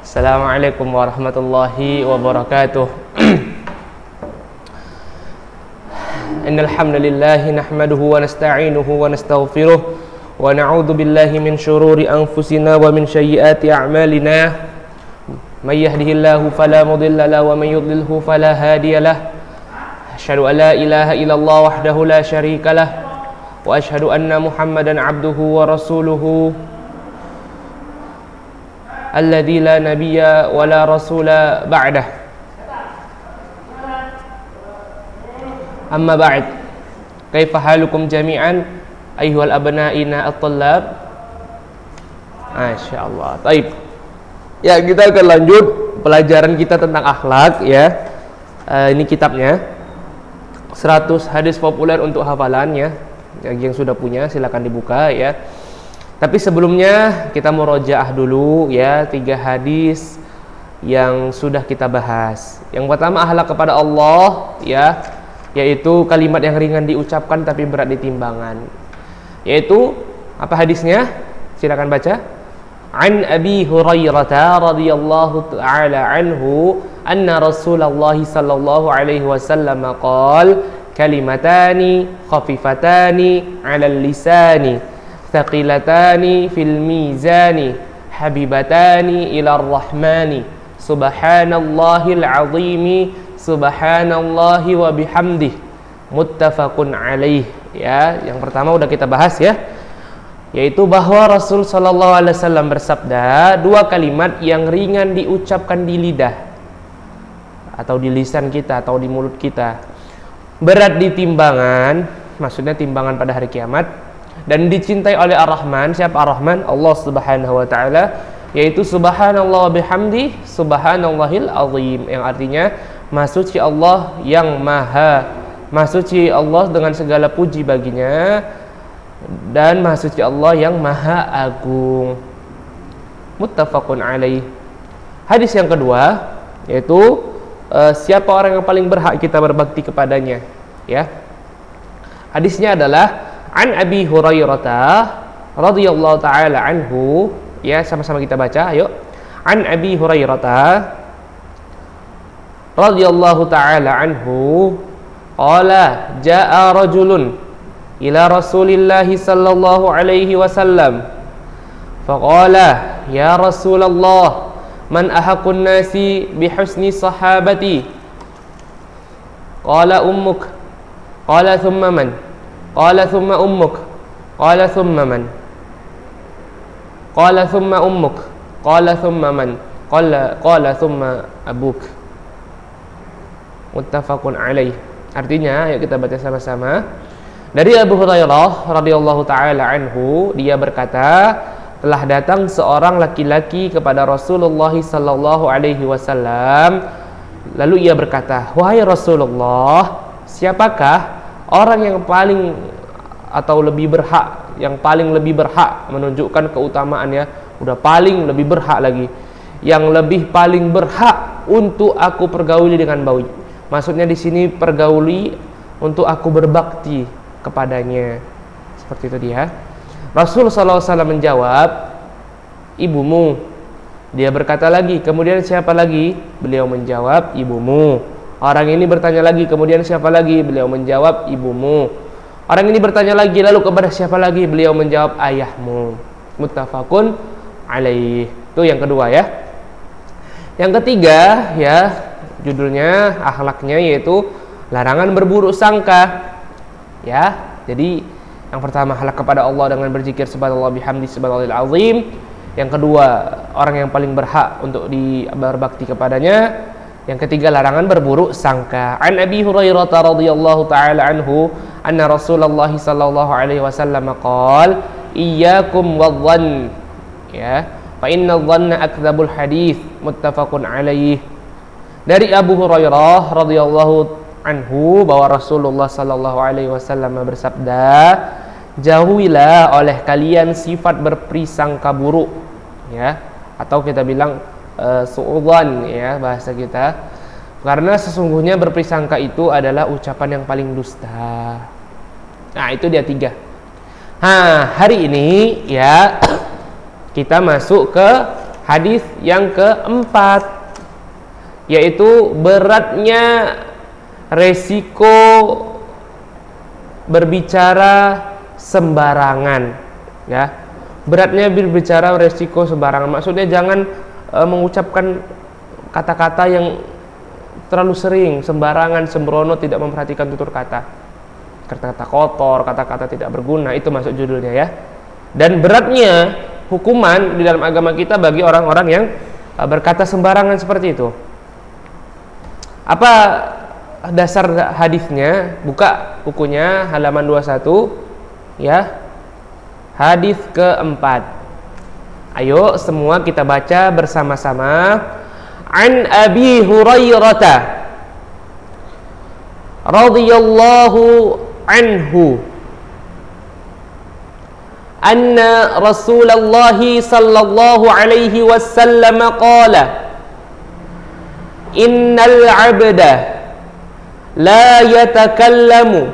Assalamualaikum warahmatullahi wabarakatuh. Innal hamdalillah nahmaduhu wa nasta'inuhu wa nastaghfiruh wa na'udzu billahi min shururi anfusina wa min sayyiati a'malina. May yahdihillahu fala mudilla lahu wa may yudlilhu fala hadiya lahu. Asyhadu an la ilaha illallah wahdahu la syarika lah wa asyhadu anna Muhammadan 'abduhu wa rasuluhu alladzi la nabiyya wa la rasula ba'dah. Amma ba'd. Kaifa halukum jami'an ayyuhal abna'ina at-tullab? Masyaallah. Baik. Ya, kita akan lanjut pelajaran kita tentang akhlak ya. Ini kitabnya 100 hadis populer untuk hafalan ya. Yang sudah punya silakan dibuka ya. Tapi sebelumnya kita murojaah dulu ya 3 hadis yang sudah kita bahas. Yang pertama akhlak kepada Allah ya, yaitu kalimat yang ringan diucapkan tapi berat di timbangan. Yaitu apa hadisnya? Silakan baca. An Abi Hurairah radhiyallahu ta'ala anhu anna Rasulullah sallallahu alaihi wasallam qala kalimatani khafifatani 'alal lisani thaqilatani fil mizani habibatani ilar rahmani subhanallahil azimi subhanallahi wa bihamdih muttafaqun alaih. Ya, yang pertama udah kita bahas ya, yaitu bahwa Rasul sallallahu alaihi wasallam bersabda, 2 kalimat yang ringan diucapkan di lidah atau di lisan kita atau di mulut kita, berat di timbangan, maksudnya timbangan pada hari kiamat, dan dicintai oleh Ar-Rahman. Siapa Ar-Rahman? Allah Subhanahu wa taala, yaitu subhanallah wa bihamdi subhanallahil azim, yang artinya maha suci Allah yang maha suci Allah dengan segala puji baginya, dan maha suci Allah yang maha agung. Muttafaqun alaih. Hadis yang kedua yaitu siapa orang yang paling berhak kita berbakti kepadanya ya. Hadisnya adalah An Abi Hurairah radhiyallahu ta'ala anhu ya, sama-sama kita baca ayo. An Abi Hurairah radhiyallahu ta'ala anhu qala jaa rajulun ila Rasulillah sallallahu alaihi wasallam faqala ya Rasulullah man ahaqqun nasi bihusni sahabati qala ummuk qala thumma man qala thumma ummuk qala thumma man qala thumma ummuk qala thumma man qala thumma abuk. Muttafaqun alaih. Artinya ayo kita baca sama-sama. Dari Abu Hurairah radhiyallahu taala anhu, dia berkata, telah datang seorang laki-laki kepada Rasulullah sallallahu alaihi wasallam, lalu ia berkata, wahai Rasulullah, siapakah orang yang paling atau lebih berhak, yang paling lebih berhak, menunjukkan keutamaannya, udah paling lebih berhak lagi, yang lebih paling berhak untuk aku pergauli dengan baik. Maksudnya di sini pergauli untuk aku berbakti kepadanya. Seperti itu dia. Rasul sallallahu alaihi wasallam menjawab, ibumu. Dia berkata lagi, kemudian siapa lagi? Beliau menjawab, ibumu. Orang ini bertanya lagi, kemudian siapa lagi? Beliau menjawab, ibumu. Orang ini bertanya lagi, lalu kepada siapa lagi? Beliau menjawab, ayahmu. Muttafaqun alaih. Itu yang kedua ya. Yang ketiga ya, judulnya akhlaknya yaitu larangan berburuk sangka. Ya, jadi yang pertama akhlak kepada Allah dengan berzikir subhanallah bihamdi subhanallahil azim. Yang kedua, orang yang paling berhak untuk berbakti kepadanya. Yang ketiga, larangan berburuk sangka. An Abi Hurairah radhiyallahu taala anhu anna Rasulullah sallallahu alaihi wasallam qala iyyakum wadh-dhann ya fa inna adh-dhanna akdzabul hadits. Muttafaqun alaih. Dari Abu Hurairah radhiyallahu anhu bahwa Rasulullah sallallahu alaihi wasallam bersabda, jauhilah oleh kalian sifat berprasangka buruk ya, atau kita bilang suudzon ya bahasa kita, karena sesungguhnya berprasangka itu adalah ucapan yang paling dusta. Nah, itu dia 3. Hari ini ya kita masuk ke Hadis yang keempat, yaitu beratnya resiko berbicara sembarangan, ya. Beratnya berbicara resiko sembarangan, maksudnya jangan mengucapkan kata-kata yang terlalu sering, sembarangan, sembrono, tidak memperhatikan tutur kata, kata-kata kotor, kata-kata tidak berguna, itu masuk judulnya, ya. Dan beratnya hukuman di dalam agama kita bagi orang-orang yang berkata sembarangan seperti itu. Apa dasar hadisnya? Buka bukunya halaman 21, ya. Hadis keempat. Ayo semua kita baca bersama-sama. An Abi Hurairah radhiyallahu anhu anna Rasulullah sallallahu alaihi wasallam qala innal 'abda la yatakallamu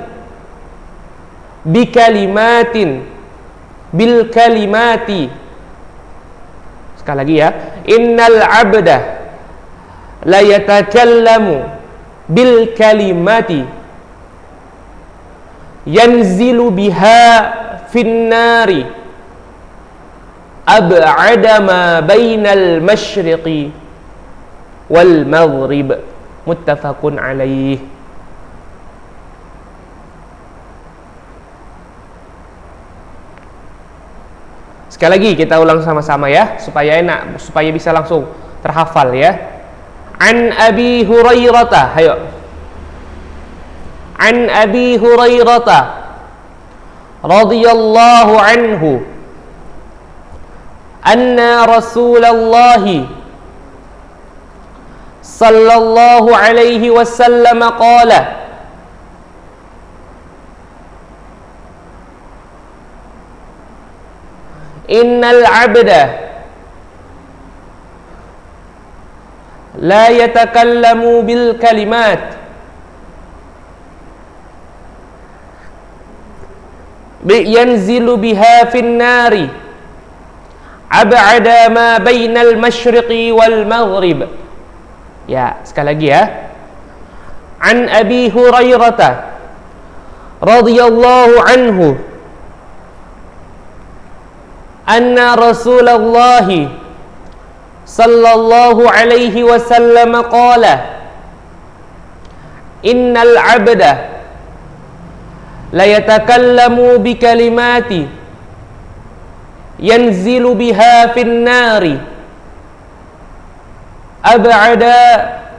bil kalimati. Sekali lagi, ya. Innal 'abda la yatakallamu bil kalimati yanzilu biha fin nari ab'ada ma bainal masyriqi wal maghrib. Muttafaqun alaih. Sekali lagi kita ulang sama-sama, ya, supaya enak, supaya bisa langsung terhafal, ya. An Abi Hurairah, ayo. An Abi Hurairah radhiyallahu anhu anna Rasulullah sallallahu alaihi wasallam qala innal 'abda la yatakallamu bil kalimat yanzilu biha fin nari ab'ada ma bainal masyriqi wal maghrib. Ya, sekali lagi, ya. An Abi Hurairah radhiyallahu anhu anna Rasulullah sallallahu alaihi wasallam qala innal 'abda la yatakallamu bi kalimati yanzilu biha fin nari ab'ada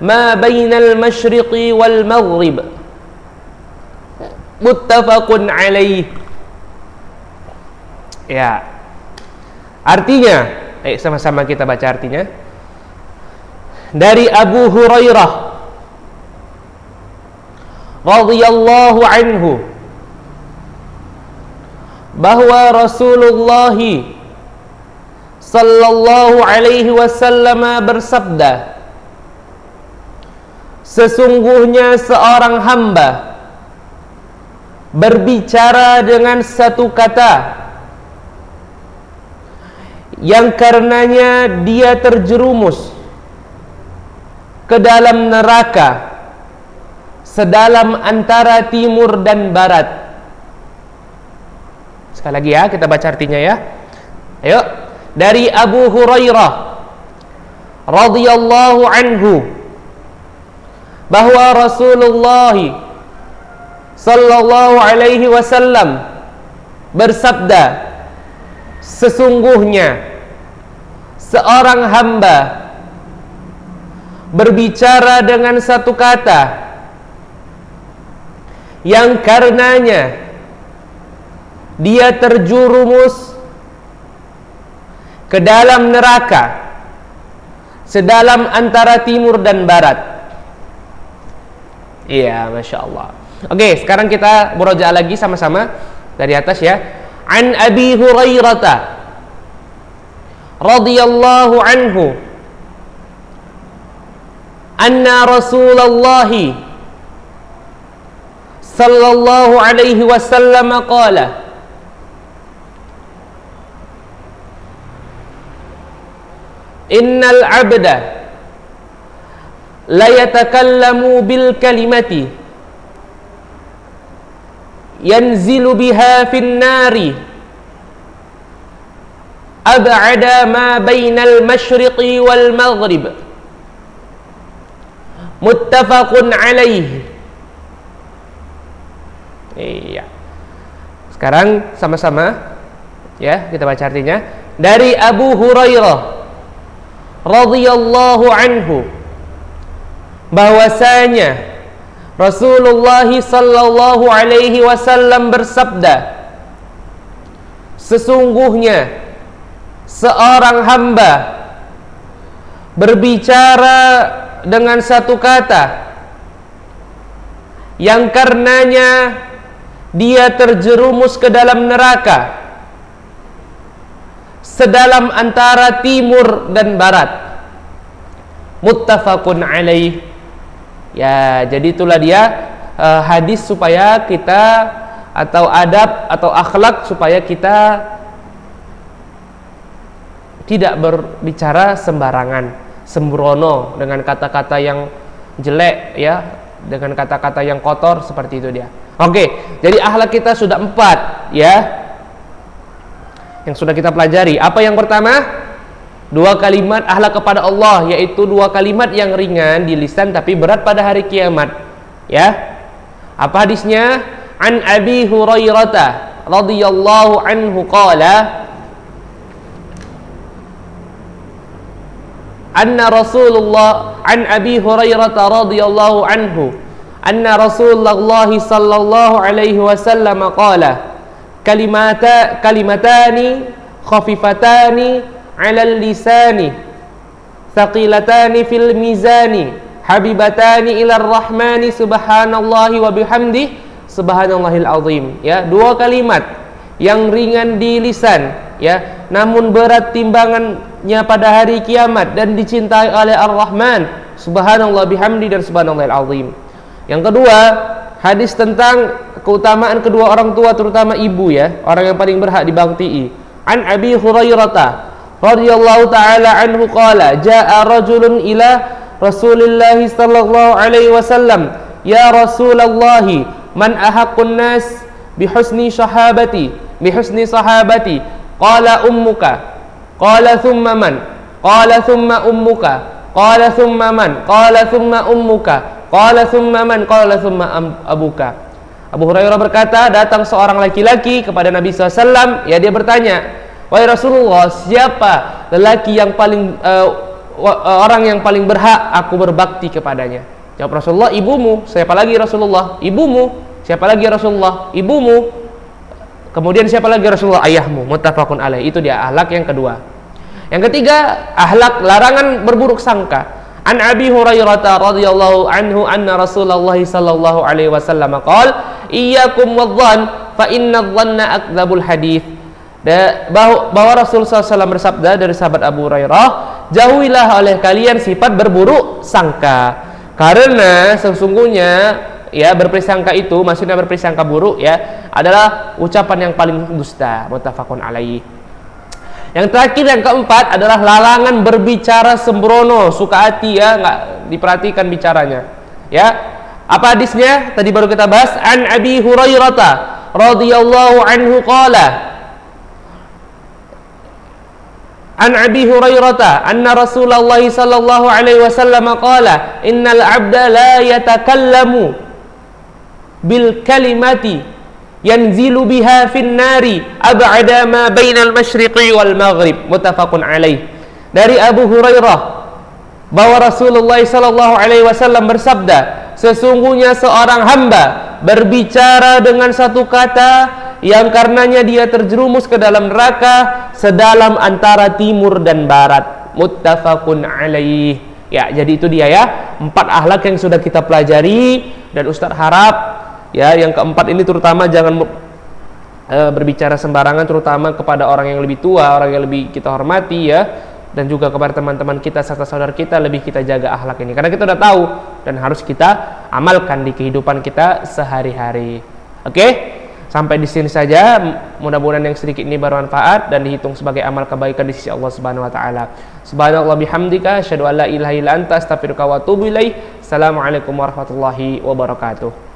ma bainal masyriqi wal maghrib. Muttafaqun alaih. Ya. Artinya, ayo sama-sama kita baca artinya. Dari Abu Hurairah radhiyallahu anhu bahwa Rasulullah sallallahu alaihi wasallam bersabda, sesungguhnya seorang hamba berbicara dengan satu kata yang karenanya dia terjerumus ke dalam neraka sedalam antara timur dan barat. Sekali lagi, ya, kita baca artinya, ya. Ayo. Dari Abu Hurairah radhiyallahu anhu bahwa Rasulullah sallallahu alaihi wasallam bersabda, sesungguhnya seorang hamba berbicara dengan satu kata yang karenanya dia terjerumus ke dalam neraka sedalam antara timur dan barat. Iya, Masya Allah. Oke, sekarang kita murojaah lagi sama-sama dari atas, ya. An Abi Hurairah radhiyallahu anhu anna Rasulullah sallallahu alaihi wasallam qala innal 'abda la yatakallamu bil kalimati yanzilu biha fin nari ab'ada ma bainal masyriqi wal maghrib muttafaqun alaih. Iya. Sekarang sama-sama ya kita baca artinya. Dari Abu Hurairah radhiyallahu anhu bahwasanya Rasulullah sallallahu alaihi wasallam bersabda, sesungguhnya seorang hamba berbicara dengan satu kata yang karenanya dia terjerumus ke dalam neraka sedalam antara timur dan barat. Muttafaqun alaih. Ya, jadi itulah dia hadis supaya kita, atau adab atau akhlak supaya kita tidak berbicara sembarangan, sembrono dengan kata-kata yang jelek ya, dengan kata-kata yang kotor, seperti itu dia. Oke, jadi akhlak kita sudah 4 ya, yang sudah kita pelajari. Apa yang pertama? 2 kalimat akhlak kepada Allah, yaitu 2 kalimat yang ringan di lisan tapi berat pada hari kiamat ya. Apa hadisnya? An Abi Hurairah radhiyallahu anhu qala anna Rasulullah an Abi Hurairah radhiyallahu anhu anna Rasulullah sallallahu alaihi wasallam qala kalimatani khafifatani 'alal lisani thaqilatani fil mizani habibatani ilar rahmani subhanallahi wa bihamdi subhanallahil azim. Ya, 2 kalimat yang ringan di lisan ya, namun berat timbangannya pada hari kiamat dan dicintai oleh Ar-Rahman subhanallah bihamdi dan subhanallahil azim. Yang kedua, hadis tentang keutamaan kedua orang tua, terutama ibu ya, orang yang paling berhak dibaktii. An Abi Hurairah radhiyallahu taala anhu qala jaa rajulun ila Rasulillah sallallahu alaihi wasallam, ya Rasulullah, man ahaqqun nas bihusni sahabati qala ummuka qala thumma man qala thumma ummuka qala thumma man qala thumma ummuka qala thumma man qala thumma abuka. Abu Hurairah berkata, datang seorang laki-laki kepada Nabi SAW. Ya, dia bertanya, wahai Rasulullah, siapa lelaki yang paling orang yang paling berhak aku berbakti kepadanya? Jawab Rasulullah, ibumu. Siapa lagi Rasulullah? Ibumu. Siapa lagi Rasulullah? Ibumu. Kemudian siapa lagi Rasulullah? Ayahmu. Muttafaqun alaih. Itu dia akhlak yang kedua. Yang ketiga, akhlak larangan berburuk sangka. An Abi Hurairah radhiyallahu anhu anna Rasulullah sallallahu alaihi wasallam qala iyyakum wadh-dhann fa inna adh-dhanna akdzabul hadits. Bahwa Rasul SAW bersabda dari sahabat Abu Hurairah, jauhilah oleh kalian sifat berburuk sangka, karena sesungguhnya ya berprasangka itu, maksudnya berprasangka buruk ya, adalah ucapan yang paling dusta. Muttafaqun alaih. Yang terakhir, yang keempat adalah larangan berbicara sembrono, suka hati ya, nggak diperhatikan bicaranya ya. Apa hadisnya? Tadi baru kita bahas. An Abi Hurairah radhiyallahu anhu qala An Abi Hurairah anna Rasulullah sallallahu alaihi wasallam qala innal 'abda la yatakallamu bil kalimati yanzilu biha fin nari ab'ada ma bainal masyriqi wal maghrib. Muttafaqun alaih. Dari Abu Hurairah bahwa Rasulullah sallallahu alaihi wasallam bersabda, sesungguhnya seorang hamba berbicara dengan satu kata yang karenanya dia terjerumus ke dalam neraka sedalam antara timur dan barat. Muttafaqun alaih. Ya, jadi itu dia ya, 4 akhlak yang sudah kita pelajari, dan Ustaz harap ya, yang keempat ini terutama jangan berbicara sembarangan, terutama kepada orang yang lebih tua, orang yang lebih kita hormati ya, dan juga kepada teman-teman kita serta saudara kita, lebih kita jaga akhlak ini, karena kita udah tahu dan harus kita amalkan di kehidupan kita sehari-hari. Oke? Sampai di sini saja, mudah-mudahan yang sedikit ini bermanfaat dan dihitung sebagai amal kebaikan di sisi Allah Subhanahu wa taala. Subhanallah bihamdika, asyhadu an la ilaha illa anta, astaghfiruka wa atubu ilaik. Assalamualaikum warahmatullahi wabarakatuh.